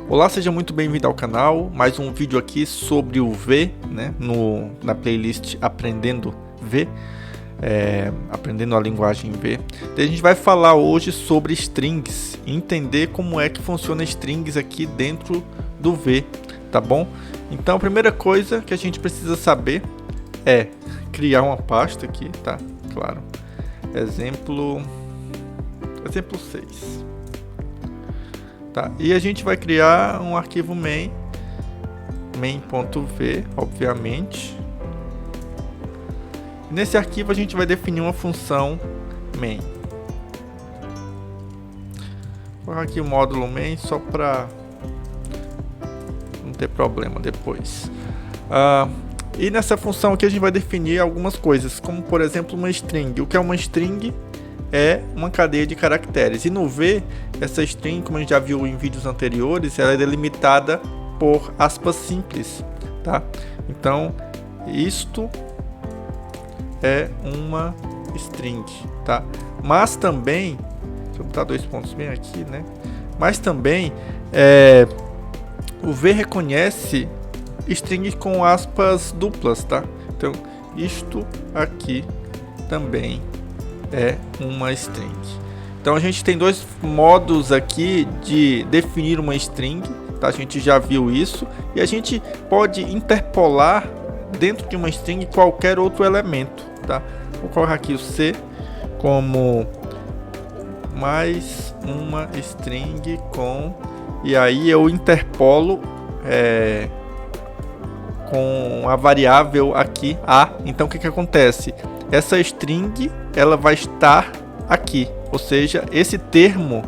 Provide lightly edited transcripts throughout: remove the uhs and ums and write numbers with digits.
Olá, seja muito bem-vindo ao canal. Mais um vídeo aqui sobre o V, né? Na playlist Aprendendo V, aprendendo a linguagem V. A gente vai falar hoje sobre strings, entender como é que funciona strings aqui dentro do V, tá bom? Então a primeira coisa que a gente precisa saber é criar uma pasta aqui, tá? Claro. Exemplo 6. Tá, e a gente vai criar um arquivo main.v, obviamente. Nesse arquivo a gente vai definir uma função main. Vou colocar aqui o módulo main só para não ter problema depois. E nessa função aqui a gente vai definir algumas coisas, como por exemplo uma string. O que é uma string? É uma cadeia de caracteres, e no V, essa string, como a gente já viu em vídeos anteriores, ela é delimitada por aspas simples, tá? Então, isto é uma string, tá? Mas também, deixa eu botar dois pontos bem aqui, né? Mas também, o V reconhece string com aspas duplas, tá? Então, isto aqui também é uma string. Então a gente tem dois modos aqui de definir uma string, tá? A gente já viu isso, e a gente pode interpolar dentro de uma string qualquer outro elemento, tá? Vou colocar aqui o C como mais uma string com, e aí eu interpolo com a variável aqui a. Então o que acontece? Essa string ela vai estar aqui, ou seja, esse termo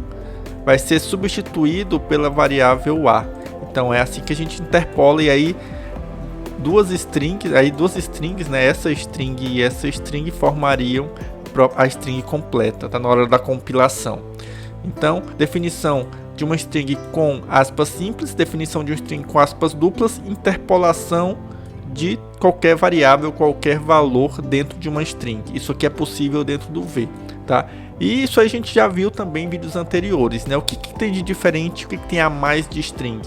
vai ser substituído pela variável a. Então é assim que a gente interpola, e aí duas strings, né, essa string e essa string formariam a string completa, tá na hora da compilação. Então, definição de uma string com aspas simples, definição de uma string com aspas duplas, interpolação de qualquer variável, qualquer valor dentro de uma string. Isso aqui é possível dentro do V, tá? E isso a gente já viu também em vídeos anteriores, né? O que tem de diferente, o que tem a mais de string?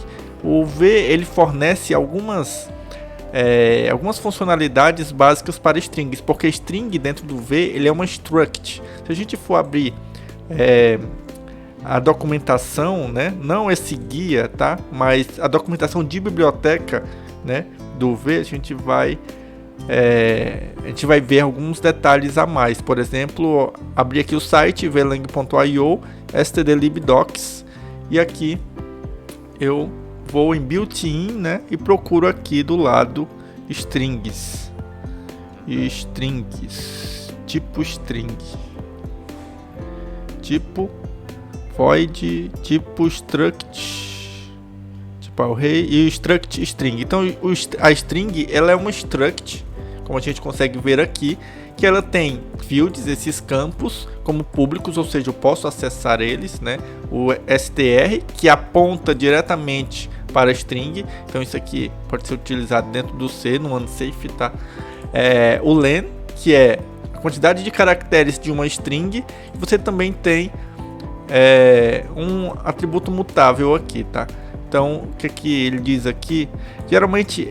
O V, ele fornece algumas funcionalidades básicas para strings, porque string dentro do V, ele é uma struct. Se a gente for abrir a documentação, né? Não esse guia, tá? Mas a documentação de biblioteca, né, do V, a gente vai ver alguns detalhes a mais. Por exemplo, abrir aqui o site vlang.io, stdlibdocs, e aqui eu vou em built-in, né, e procuro aqui do lado strings, tipo string, tipo void, tipo struct, array e o struct string. Então a string, ela é uma struct, como a gente consegue ver aqui, que ela tem fields, esses campos, como públicos, ou seja, eu posso acessar eles, né? O str, que aponta diretamente para a string, então isso aqui pode ser utilizado dentro do C, no unsafe, tá? O len, que é a quantidade de caracteres de uma string, e você também tem um atributo mutável aqui, tá? Então, o que ele diz aqui? Geralmente,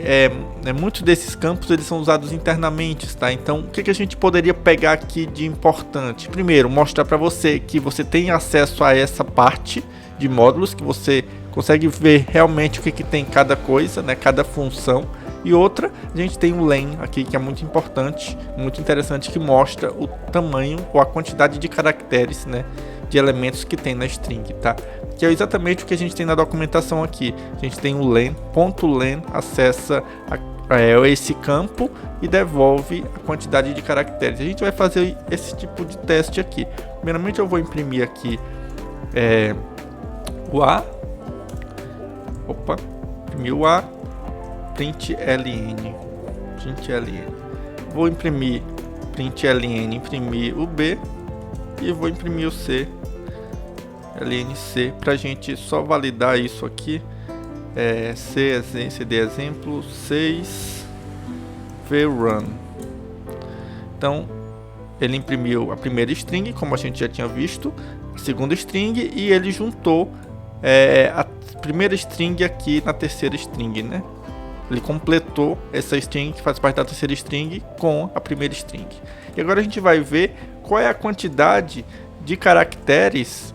muitos desses campos eles são usados internamente, tá? Então, o que a gente poderia pegar aqui de importante? Primeiro, mostrar para você que você tem acesso a essa parte de módulos, que você consegue ver realmente o que tem cada coisa, né? Cada função. E outra, a gente tem o len aqui, que é muito importante, muito interessante, que mostra o tamanho ou a quantidade de caracteres, né, de elementos que tem na string, tá? Que é exatamente o que a gente tem na documentação aqui. A gente tem o len, .len acessa esse campo e devolve a quantidade de caracteres. A gente vai fazer esse tipo de teste aqui. Primeiramente eu vou imprimir aqui o A. Imprimir o A. println. Vou imprimir println, imprimir o B, e vou imprimir o C, lnc, para a gente só validar isso aqui. cd exemplo 6 vrun. Então ele imprimiu a primeira string, como a gente já tinha visto, a segunda string, e ele juntou a primeira string aqui na terceira string, né? Ele completou essa string que faz parte da terceira string com a primeira string. E agora a gente vai ver qual é a quantidade de caracteres,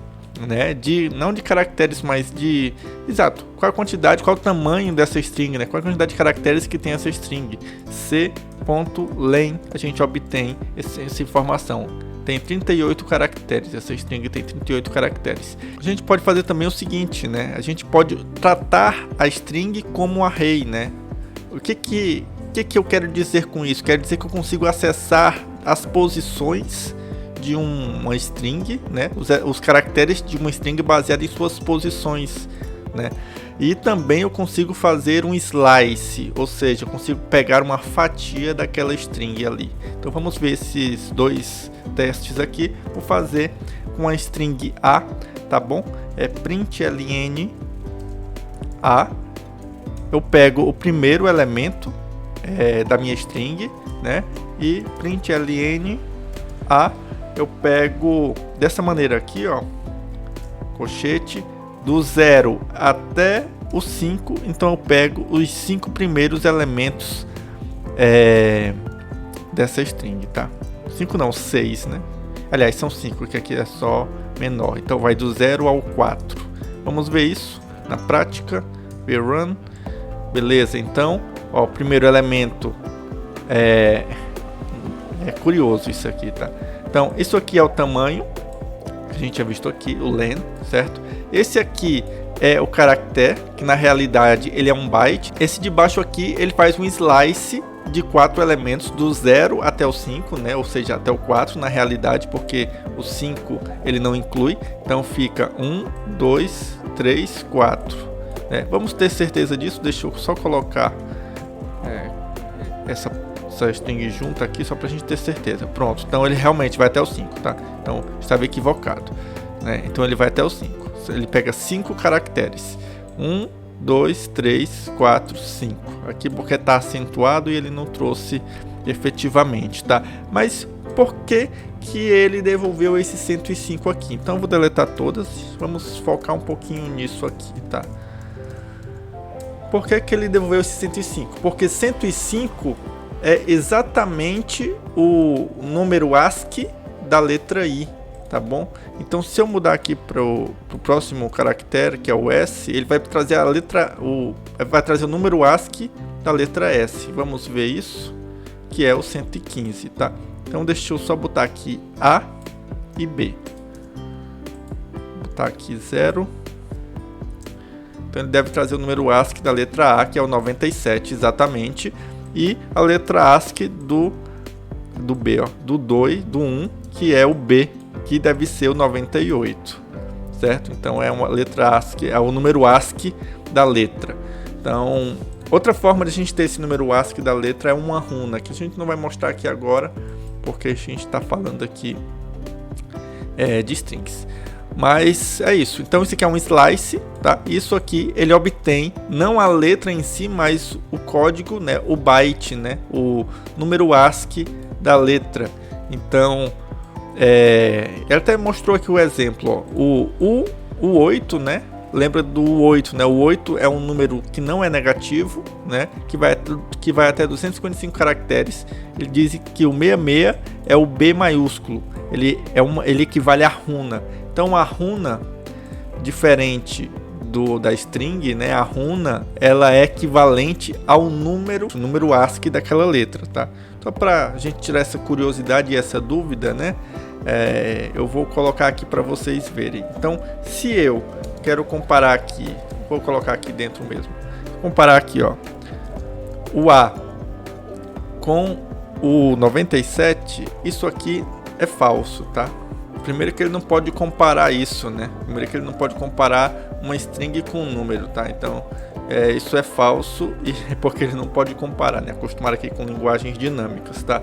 né? Não de caracteres, mas de... Exato. Qual a quantidade, qual o tamanho dessa string, né? Qual a quantidade de caracteres que tem essa string. C.len a gente obtém essa informação. Tem 38 caracteres, essa string tem 38 caracteres. A gente pode fazer também o seguinte, né? A gente pode tratar a string como um array, né? O que eu quero dizer com isso? Quero dizer que eu consigo acessar as posições de uma string, né? Os caracteres de uma string baseado em suas posições, né? E também eu consigo fazer um slice, ou seja, eu consigo pegar uma fatia daquela string ali. Então vamos ver esses dois testes aqui. Vou fazer com a string A, tá bom? É println A. Eu pego o primeiro elemento da minha string, né? E println A, eu pego dessa maneira aqui, ó, colchete, do 0 até o 5, então eu pego os 5 primeiros elementos dessa string, tá? 5 não, 6, né? Aliás, são 5, que aqui é só menor, então vai do 0 ao 4. Vamos ver isso na prática. Run. Beleza, então, ó, o primeiro elemento é curioso isso aqui, tá? Então, isso aqui é o tamanho que a gente já visto aqui, o len, certo? Esse aqui é o caractere, que na realidade ele é um byte. Esse de baixo aqui, ele faz um slice de 4 elementos, do 0 até o 5, né? Ou seja, até o 4 na realidade, porque o 5 ele não inclui. Então fica 1, 2, 3, 4. Vamos ter certeza disso. Deixa eu só colocar essa string junto aqui, só pra gente ter certeza. Pronto, então ele realmente vai até o 5, tá? Então estava equivocado, né? Então ele vai até o 5. Ele pega 5 caracteres. 1, 2, 3, 4, 5. Aqui porque tá acentuado e ele não trouxe efetivamente, tá? Mas por que ele devolveu esse 105 aqui? Então eu vou deletar todas. Vamos focar um pouquinho nisso aqui, tá? Por que ele devolveu esse 105? Porque 105 é exatamente o número ASCII da letra I, tá bom? Então se eu mudar aqui para o próximo caractere, que é o S, ele vai trazer vai trazer o número ASCII da letra S. Vamos ver isso, que é o 115, tá? Então deixa eu só botar aqui A e B. Vou botar aqui 0. Então ele deve trazer o número ASCII da letra A, que é o 97 exatamente, e a letra ASCII do B, ó, do 1, que é o B, que deve ser o 98, certo? Então é uma letra ASCII, é o número ASCII da letra. Então, outra forma de a gente ter esse número ASCII da letra é uma runa, que a gente não vai mostrar aqui agora, porque a gente está falando aqui de strings. Mas é isso. Então isso aqui é um slice, tá? Isso aqui ele obtém não a letra em si, mas o código, né? O byte, né? O número ASCII da letra. Então, ele até mostrou aqui o exemplo, ó. O 8, né? Lembra do 8, né? O 8 é um número que não é negativo, né? Que vai até 255 caracteres. Ele diz que o 66 é o B maiúsculo. Ele equivale à runa. Então a runa, diferente da string, né? A runa, ela é equivalente ao número ASCII daquela letra, tá? Só para a gente tirar essa curiosidade e essa dúvida, né? Eu vou colocar aqui para vocês verem. Então, se eu quero comparar aqui, vou colocar aqui dentro mesmo. Comparar aqui, ó, o A com o 97, isso aqui é falso, tá? Primeiro que ele não pode comparar isso, né? Primeiro que ele não pode comparar uma string com um número, tá? Então, isso é falso e porque ele não pode comparar, né? Acostumar aqui com linguagens dinâmicas, tá?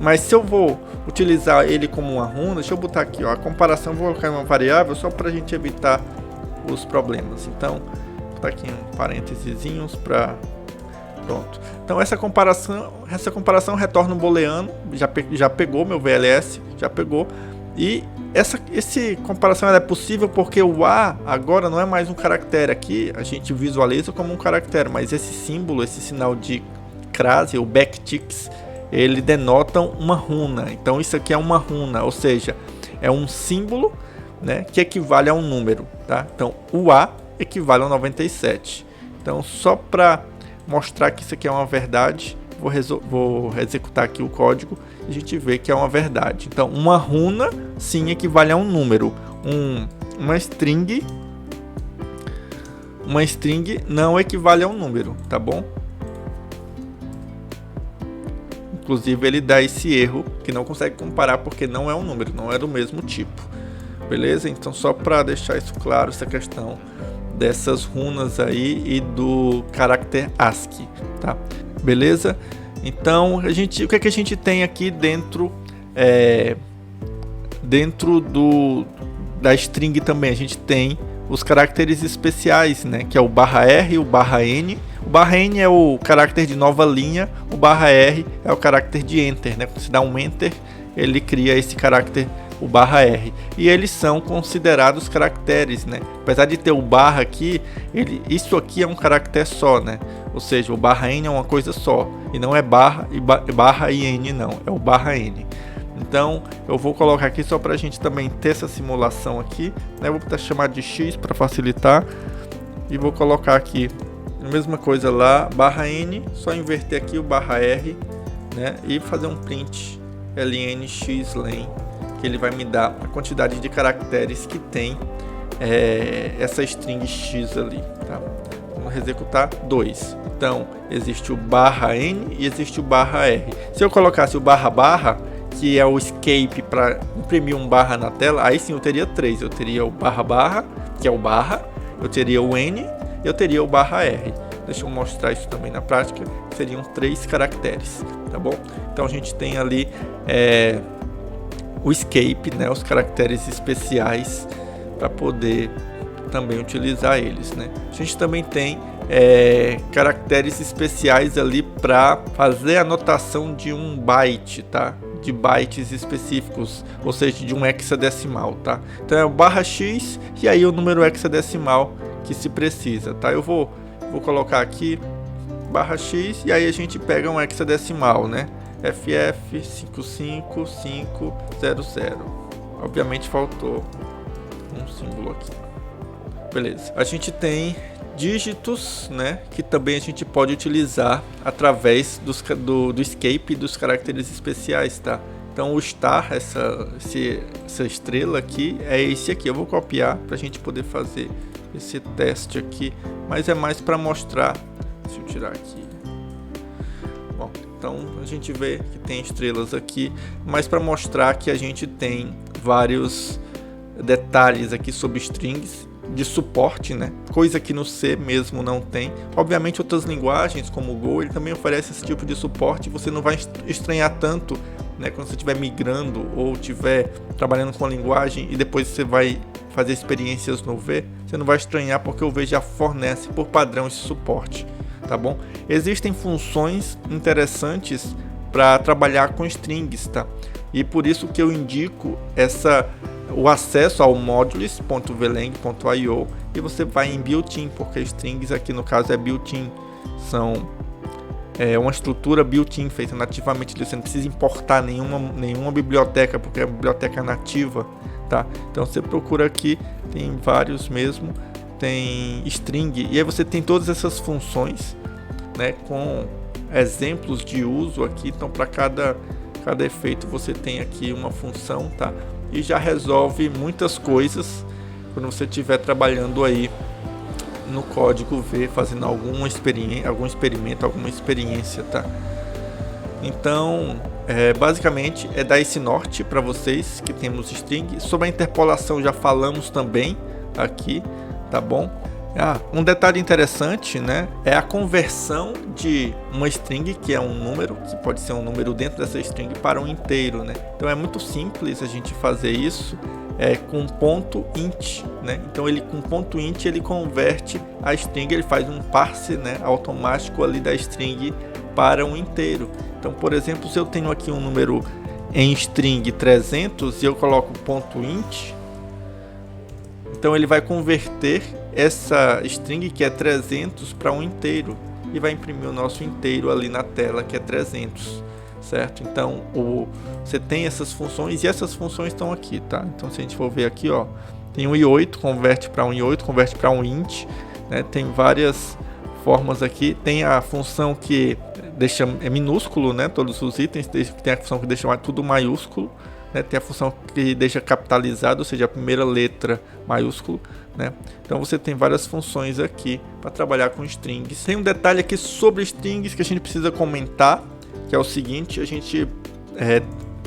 Mas se eu vou utilizar ele como uma runa, deixa eu botar aqui, ó, a comparação, vou colocar em uma variável só para a gente evitar os problemas. Então, vou botar aqui um parênteses para... Pronto. Então essa comparação retorna um booleano, já pegou meu VLS, já pegou. E essa comparação ela é possível porque o A agora não é mais um caractere. Aqui a gente visualiza como um caractere, mas esse símbolo, esse sinal de crase, o backticks, ele denotam uma runa. Então isso aqui é uma runa, ou seja, é um símbolo, né, que equivale a um número, tá? Então o A equivale a 97. Então só para mostrar que isso aqui é uma verdade, vou executar aqui o código e a gente vê que é uma verdade. Então uma runa sim equivale a um número. Uma string não equivale a um número, tá bom? Inclusive ele dá esse erro que não consegue comparar porque não é um número, não é do mesmo tipo. Beleza? Então só para deixar isso claro, essa questão dessas runas aí e do caractere ASCII, tá? Beleza? Então o que é que a gente tem aqui dentro da string também? A gente tem os caracteres especiais, né? Que é o /R e o /N. O /N é o caractere de nova linha, o /R é o caractere de enter, né? Quando você dá um enter, ele cria esse caractere, o /R. E eles são considerados caracteres, né? Apesar de ter o barra aqui, isso aqui é um caractere só, né? Ou seja, o /N é uma coisa só, e não é barra e N não, é o /N. Então eu vou colocar aqui só para a gente também ter essa simulação aqui, né? Eu vou chamar de X para facilitar e vou colocar aqui a mesma coisa lá, /N, só inverter aqui o /R, né? E fazer um print lnxlen, que ele vai me dar a quantidade de caracteres que tem essa string X ali, tá? Vamos executar 2. Então existe o /N e existe o /R. Se eu colocasse o //, que é o escape para imprimir um barra na tela, aí sim eu teria 3. Eu teria o //, que é o barra, eu teria o N e eu teria o /R. Deixa eu mostrar isso também na prática. Seriam 3 caracteres, tá bom? Então a gente tem ali o escape, né, os caracteres especiais para poder também utilizar eles, né? A gente também tem caracteres especiais ali para fazer a anotação de um byte, tá? De bytes específicos, ou seja, de um hexadecimal, tá? Então é o /x e aí o número hexadecimal que se precisa, tá? Eu vou colocar aqui /x e aí a gente pega um hexadecimal, né? FF55500. Obviamente faltou um símbolo aqui. Beleza. A gente tem dígitos, né, que também a gente pode utilizar através do escape dos caracteres especiais, tá? Então o star, essa estrela aqui, é esse aqui. Eu vou copiar para a gente poder fazer esse teste aqui, mas é mais para mostrar. Deixa eu tirar aqui. Bom, então a gente vê que tem estrelas aqui, mas para mostrar que a gente tem vários detalhes aqui sobre strings de suporte, né? Coisa que no C mesmo não tem. Obviamente outras linguagens como o Go, ele também oferece esse tipo de suporte. Você não vai estranhar tanto, né, quando você estiver migrando ou estiver trabalhando com a linguagem e depois você vai fazer experiências no V, você não vai estranhar porque o V já fornece por padrão esse suporte, tá bom? Existem funções interessantes para trabalhar com strings, tá? E por isso que eu indico o acesso ao modules.vlang.io e você vai em built-in, porque strings aqui no caso é built-in, são uma estrutura built-in feita nativamente, você não precisa importar nenhuma biblioteca, porque é a biblioteca nativa, tá? Então você procura aqui, tem vários mesmo, tem string, e aí você tem todas essas funções, né, com exemplos de uso aqui. Então para cada efeito você tem aqui uma função, tá? E já resolve muitas coisas quando você estiver trabalhando aí no código V, fazendo algum experimento, alguma experiência, tá? Então, basicamente é dar esse norte para vocês que temos string. Sobre a interpolação já falamos também aqui, tá bom? Um detalhe interessante, né, é a conversão de uma string, que é um número, que pode ser um número dentro dessa string, para um inteiro, né? Então é muito simples a gente fazer isso com ponto int, né? Então ele com ponto int ele converte a string, ele faz um parse, né, automático ali da string para um inteiro. Então, por exemplo, se eu tenho aqui um número em string 300 e eu coloco .int, então ele vai converter essa string que é 300 para um inteiro e vai imprimir o nosso inteiro ali na tela, que é 300, certo? Então você tem essas funções e essas funções estão aqui, tá? Então se a gente for ver aqui, ó, tem um i8, converte para um i8, converte para um int, né? Tem várias formas aqui. Tem a função que deixa minúsculo, né? Todos os itens. Tem a função que deixa tudo maiúsculo, né? Tem a função que deixa capitalizado, ou seja, a primeira letra maiúsculo, né? Então você tem várias funções aqui para trabalhar com strings. Tem um detalhe aqui sobre strings que a gente precisa comentar, que é o seguinte: a gente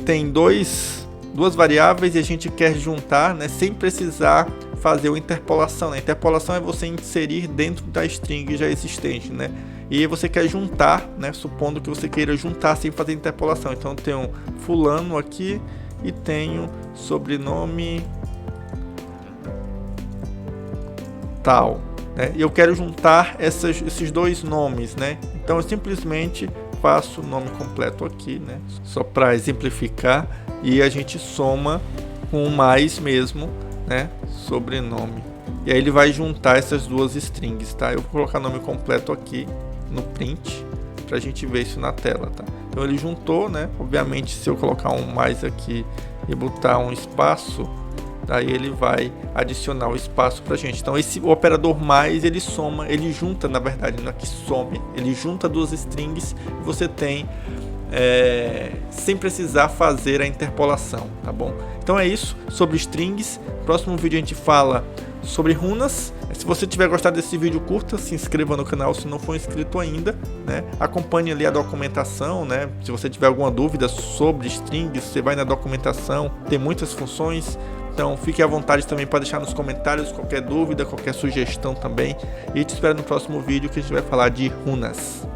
tem duas variáveis e a gente quer juntar, né, sem precisar fazer uma interpolação, né? A interpolação é você inserir dentro da string já existente, né? E você quer juntar, né, supondo que você queira juntar sem fazer interpolação. Então eu tenho fulano aqui e tenho sobrenome tal, né? E eu quero juntar esses dois nomes, né? Então eu simplesmente faço o nome completo aqui, né? Só para exemplificar, e a gente soma com o mais mesmo, né? Sobrenome. E aí ele vai juntar essas duas strings, tá? Eu vou colocar o nome completo aqui no print para a gente ver isso na tela, tá? Então ele juntou, né? Obviamente, se eu colocar um mais aqui e botar um espaço, daí ele vai adicionar o espaço pra gente. Então o operador mais, ele soma, ele junta, na verdade, não é que some, ele junta duas strings e você tem sem precisar fazer a interpolação, tá bom? Então é isso sobre strings. Próximo vídeo a gente fala sobre runas. Se você tiver gostado desse vídeo, curta, se inscreva no canal se não for inscrito ainda, né? Acompanhe ali a documentação, né? Se você tiver alguma dúvida sobre strings, você vai na documentação, tem muitas funções. Então fique à vontade também para deixar nos comentários qualquer dúvida, qualquer sugestão também. E te espero no próximo vídeo que a gente vai falar de runas.